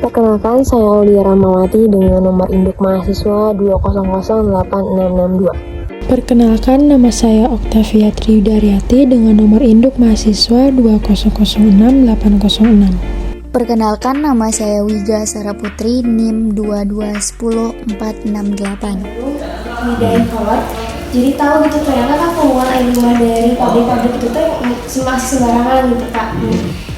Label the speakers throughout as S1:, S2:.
S1: Perkenalkan, saya Aulia Ramawati dengan nomor induk mahasiswa 2008662.
S2: Perkenalkan, nama saya Oktavia Triudaryati dengan nomor induk mahasiswa 2006806.
S3: Perkenalkan, nama saya Wiga Saraputri, NIM 2210468.
S4: Dari kolot, jadi tahu gitu ternyata kan penggunaan limbah dari pabrik-pabrik itu tuh masih sembarangan gitu Kak.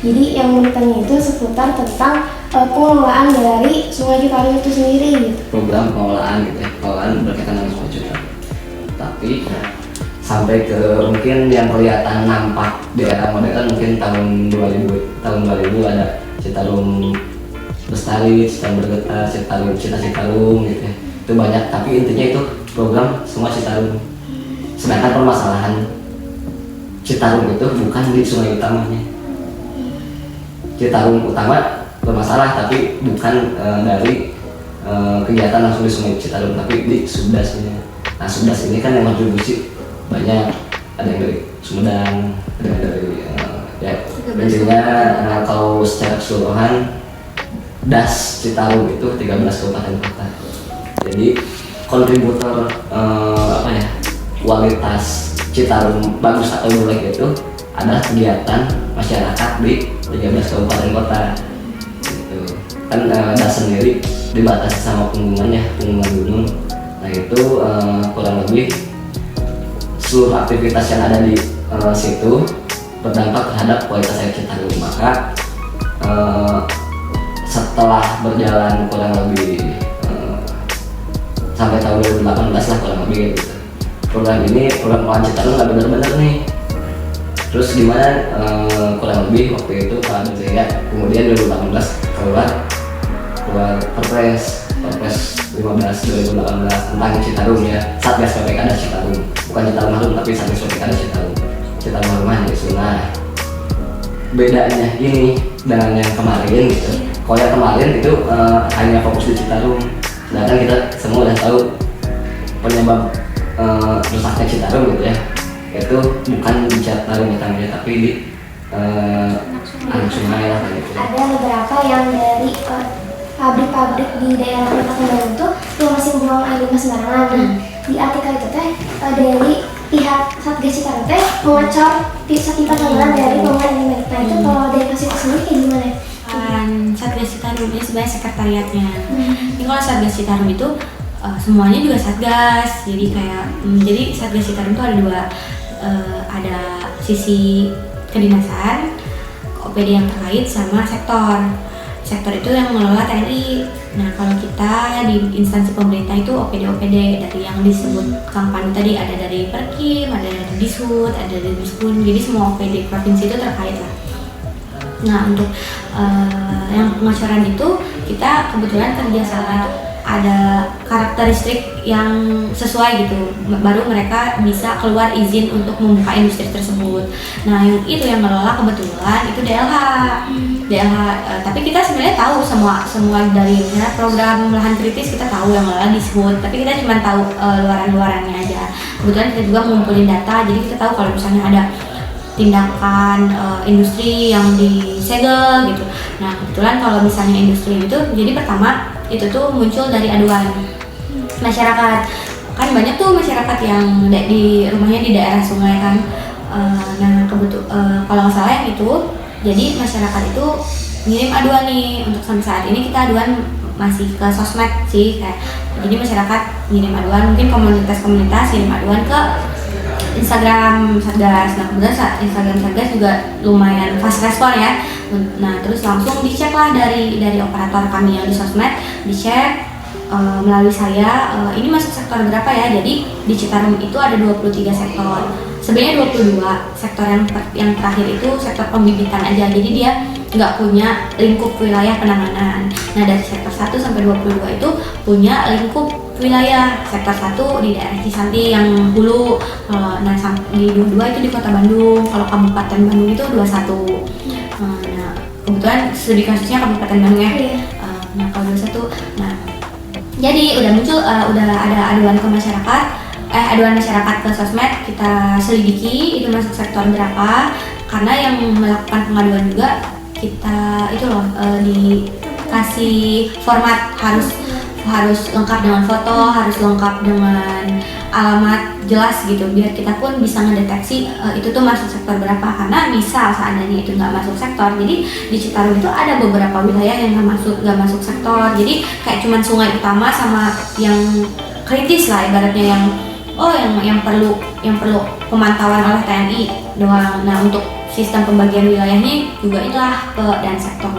S4: Jadi yang mau ditanya itu seputar tentang pengelolaan dari Sungai Citarum itu sendiri gitu.
S5: Program pengelolaan gitu ya, pengelolaan berkaitan dengan Sungai Citarum. Tapi sampai ke mungkin yang kelihatan nampak di era modern mungkin tahun 2000 ada Citarum Bestari, Citarum Bergetar, Citarum gitu ya. Itu banyak, tapi intinya itu program Sungai Citarum. Sedangkan permasalahan Citarum itu bukan di sungai utamanya. Citarum utama bermasalah, tapi bukan dari kegiatan langsung di Sungai Citarum, tapi di subdasnya. Nah, subdas ini kan yang kontribusi banyak, ada yang dari Sumedang, ada yang dari ya intinya kalau secara keseluruhan das Citarum itu 13 kabupaten kota. Jadi kontributor kualitas Citarum bagus atau jelek itu adalah kegiatan masyarakat di 13 kabupaten kota. Gitu. Kan das sendiri dibatasi sama punggungan gunung. Nah itu kurang lebih seluruh aktivitas yang ada di situ berdampak terhadap kualitas air Citarum. Maka setelah berjalan kurang lebih sampai tahun 2018 lah kurang lebih gitu, program pengelolaan Citarum nggak benar-benar nih. Terus gimana kurang lebih waktu itu Pak Jaya kemudian 2018 keluar Perpres 15 2018 tentang Citarum ya, Satgas PPKD Citarum, bukan Citarum Harum tapi Satgas PPKD Citarum Harum di sungai. Bedanya ini dengan yang kemarin gitu, kalau yang kemarin itu hanya fokus di Citarum, sedangkan kita semua udah tahu penyebab rusaknya Citarum gitu ya, itu bukan di Citarum utamanya tapi di anak sungai lah gitu.
S4: Ada beberapa yang dari pabrik-pabrik di daerah Kabupaten Bandung tuh yang masih membuang air limbah sembarangan. Nah, di artikel itu teh dari pihak Satgas Citarum teh mengacor pipa pengelolaan dari pengelolaan limbah. Nah itu kalau dari Pasifik sendiri kayak gimana?
S6: Satgas Citarum ini sebenarnya sekretariatnya. Ini kalau Satgas Citarum itu semuanya juga Satgas. Jadi jadi Satgas Citarum itu ada dua, ada sisi kedinasan, OPD yang terkait sama sektor. Sektor itu yang mengelola TNI. Nah kalau kita di instansi pemerintah itu OPD dari yang disebut Kang Pandu tadi, ada dari Perkim, ada dari Dishub, ada dari Dispun. Jadi semua OPD provinsi itu terkait lah. Nah untuk yang pengacoran itu kita kebetulan kerjasama ada karakteristik yang sesuai gitu, baru mereka bisa keluar izin untuk membuka industri tersebut. Nah yang itu yang mengelola kebetulan itu DLH, tapi kita sebenarnya tahu semua dari program lahan kritis kita tahu yang mengelola Dishub, tapi kita cuma tahu luaran-luarannya aja. Kebetulan kita juga ngumpulin data, jadi kita tahu kalau misalnya ada tindakan industri yang disegel gitu. Nah kebetulan kalau misalnya industri itu, jadi pertama itu tuh muncul dari aduan masyarakat. Kan banyak tuh masyarakat yang di rumahnya di daerah sungai kan. Nah kalau nggak salah yang itu, jadi masyarakat itu ngirim aduan nih. Untuk sampai saat ini kita aduan masih ke sosmed sih kayak. Jadi masyarakat ngirim aduan, mungkin komunitas ngirim aduan ke Instagram Satgas. Nah kemudian Instagram Satgas juga lumayan fast respon ya. Nah terus langsung dicek lah dari operator kami yang di sosmed, dicek melalui saya, ini masuk sektor berapa ya. Jadi di Citarum itu ada 23 sektor, sebenarnya 22 sektor. Yang terakhir itu sektor pembibitan aja, jadi dia nggak punya lingkup wilayah penanganan. Nah dari sektor 1 sampai 22 itu punya lingkup wilayah. Sektor 1 di daerah Cisanti yang hulu, nah di 22 itu di Kota Bandung, kalau Kabupaten Bandung itu 21. Nah kebetulan studi kasusnya Kabupaten Bandung ya. Nah kalau 21, nah jadi udah muncul, udah ada aduan ke masyarakat, aduan masyarakat ke sosmed, kita selidiki itu masuk sektor berapa, karena yang melakukan pengaduan juga kita itu loh di kasih format harus lengkap dengan foto, harus lengkap dengan alamat jelas gitu, biar kita pun bisa ngedeteksi itu tuh masuk sektor berapa. Karena misal seandainya itu nggak masuk sektor, jadi di Citarum itu ada beberapa wilayah yang nggak masuk sektor. Jadi kayak cuman sungai utama sama yang kritis lah ibaratnya, yang perlu pemantauan oleh TNI doang. Nah, untuk sistem pembagian wilayahnya juga inilah ke dan sektor.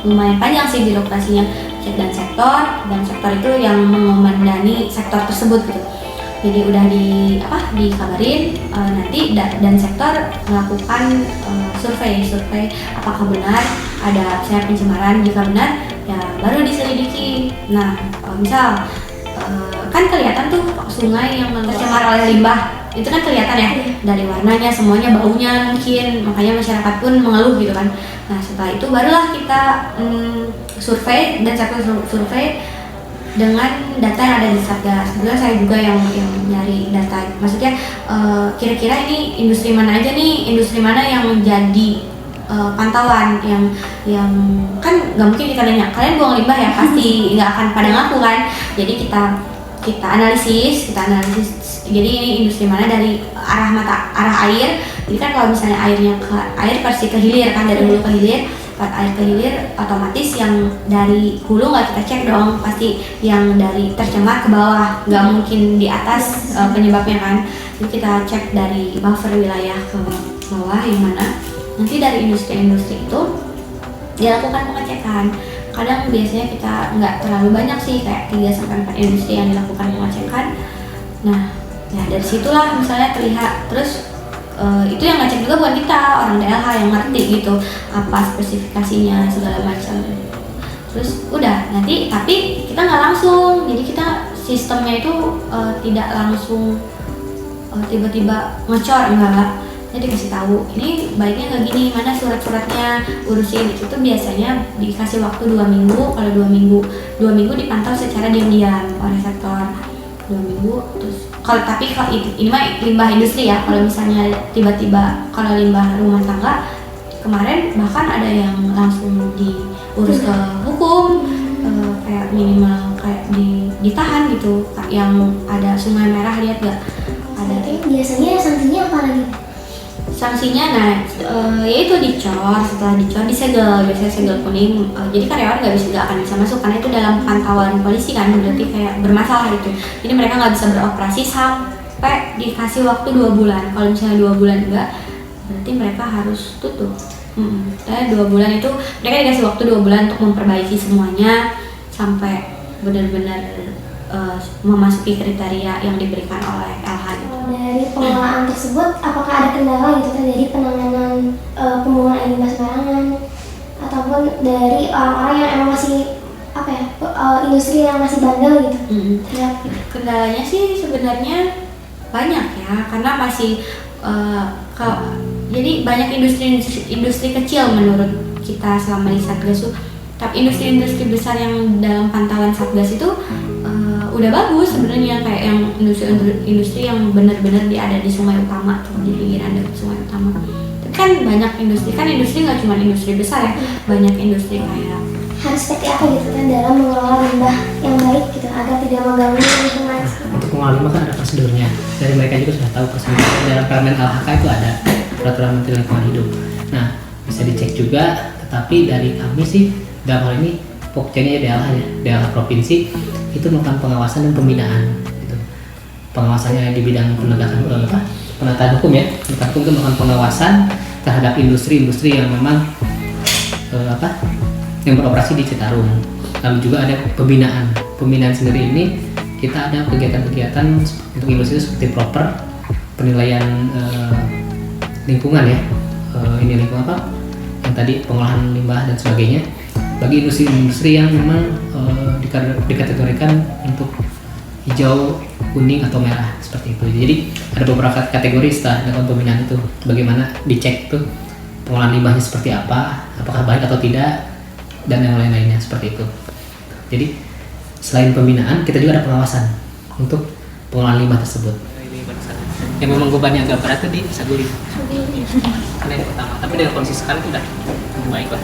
S6: Lumayan panjang sih birokrasinya, cek dan sektor itu yang mengomandani sektor tersebut gitu. Jadi udah dikabarin nanti dan sektor melakukan survei apakah benar ada misalnya pencemaran. Jika benar ya baru diselidiki. Nah, misal kan kelihatan tuh sungai yang tercemar oleh limbah, itu kan kelihatan ya dari warnanya, semuanya, baunya mungkin, makanya masyarakat pun mengeluh gitu kan. Nah, setelah itu barulah kita survei dan survei dengan data yang ada di Satgas. Kebetulan saya juga yang nyari data, maksudnya kira-kira ini industri mana aja nih, industri mana yang menjadi pantauan yang kan nggak mungkin kita nanya kalian buang limbah ya, pasti nggak akan pada ngaku kan. Jadi kita analisis. Jadi ini industri mana dari arah air. Jadi kan kalau misalnya air pasti ke hilir kan, dari hulu ke hilir. Air ke hilir otomatis yang dari hulu nggak kita cek dong, pasti yang dari tercemar ke bawah, nggak mungkin di atas penyebabnya kan. Jadi kita cek dari buffer wilayah ke bawah yang mana. Nanti dari industri-industri itu dilakukan pengecekan. Kadang biasanya kita nggak terlalu banyak sih, kayak 3-4 industri yang dilakukan pengecekan. Nah, ya dari situlah misalnya terlihat. Terus itu yang ngecek juga bukan kita, orang DLH yang ngerti gitu apa spesifikasinya segala macam. Terus udah nanti, tapi kita nggak langsung, jadi kita sistemnya itu tidak langsung tiba-tiba ngecor, enggak. Jadi dikasih tahu, ini baiknya nggak gini, mana surat-suratnya, urusin. Itu biasanya dikasih waktu 2 minggu. Kalau 2 minggu dipantau secara diam-diam oleh sektor. 2 minggu. Terus kalau ini mah limbah industri ya. Kalau misalnya tiba-tiba kalau limbah rumah tangga, kemarin bahkan ada yang langsung diurus ke hukum, kayak minimal kayak ditahan gitu. Yang ada sungai merah, lihat gak? Ada.
S4: Biasanya sanksinya apa lagi?
S6: Sanksinya, yaitu dicor. Setelah dicor disegel, biasanya segel kuning. Jadi karyawan nggak akan bisa masuk karena itu dalam pantauan polisi kan, berarti kayak bermasalah itu. Jadi mereka nggak bisa beroperasi sampai dikasih waktu 2 bulan. Kalau misalnya 2 bulan enggak, berarti mereka harus tutup. 2 bulan itu mereka dikasih waktu 2 bulan untuk memperbaiki semuanya sampai benar-benar memasuki kriteria yang diberikan oleh LH gitu.
S4: Dari pengelolaan tersebut, apakah ada kendala gitu kan dari penanganan pembuangan air limbah sembarangan, ataupun dari orang-orang yang emang masih industri yang masih bandel gitu?
S6: Kendalanya sih sebenarnya banyak ya, karena masih jadi banyak industri kecil menurut kita selama di Satgas. Tapi industri-industri besar yang dalam pantauan Satgas itu udah bagus sebenarnya, kayak yang industri yang benar-benar ada di sungai utama, di pinggiran dekat sungai utama. Tapi kan banyak industri nggak cuma industri besar ya, banyak industri kayak
S4: harus seperti apa gitu kan dalam mengelola limbah yang baik gitu agar tidak mengganggu lingkungan.
S7: Untuk mengelola limbah kan ada prosedurnya, dari mereka juga sudah tahu prosedurnya. Dalam Permen LHK itu ada peraturan Menteri Lingkungan Hidup. Nah, bisa dicek juga, tetapi dari kami sih dalam hal ini pokoknya DLH provinsi itu melakukan pengawasan dan pembinaan gitu. Pengawasannya di bidang penegakan penegakan hukum ya. Penegakan hukum itu melakukan pengawasan terhadap industri-industri yang memang yang beroperasi di Citarum. Lalu juga ada pembinaan. Pembinaan sendiri ini kita ada kegiatan-kegiatan untuk industri seperti proper penilaian lingkungan ya. Ini lingkungan apa? Yang tadi pengolahan limbah dan sebagainya. Bagi industri-industri yang memang dikategorikan untuk hijau, kuning atau merah seperti itu. Jadi ada beberapa kategori setelah dilakukan pembinaan itu. Bagaimana dicek tuh pengolahan limbahnya seperti apa, apakah baik atau tidak, dan yang lain-lainnya seperti itu. Jadi selain pembinaan, kita juga ada pengawasan untuk pengolahan limbah tersebut. Yang memang bebannya agak berat tuh di Saguling. Karena yang pertama, tapi dengan kondisi sekarang itu udah baik lah.